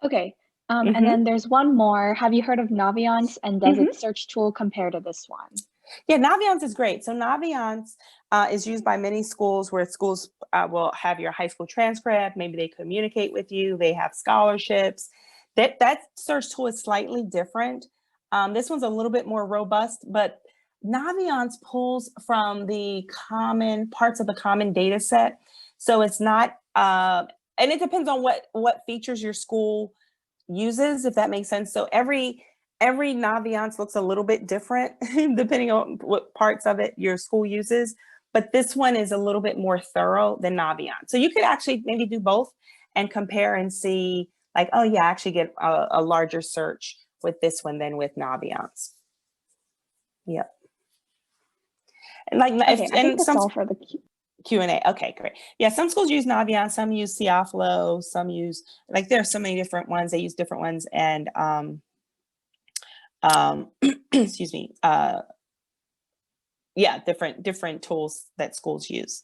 Okay. And Hmm. then there's one more. Have you heard of Naviance, and does Hmm. its search tool compare to this one? Yeah, Naviance is great. So Naviance is used by many schools where schools will have your high school transcript. Maybe they communicate with you. They have scholarships. That search tool is slightly different. This one's a little bit more robust, but Naviance pulls from the common parts of the common data set. So it's not, and it depends on what features your school uses, if that makes sense. So every Naviance looks a little bit different depending on what parts of it your school uses. But this one is a little bit more thorough than Naviance. So you could actually maybe do both and compare and see, like, oh yeah, I actually get a larger search with this one than with Naviance. Yep. And like, Okay, I think and that's some all for the Q&A. Okay, great. Yeah, some schools use Naviance, some use Flow, some use, like, there are so many different ones. They use different ones, and excuse me, yeah, different tools that schools use.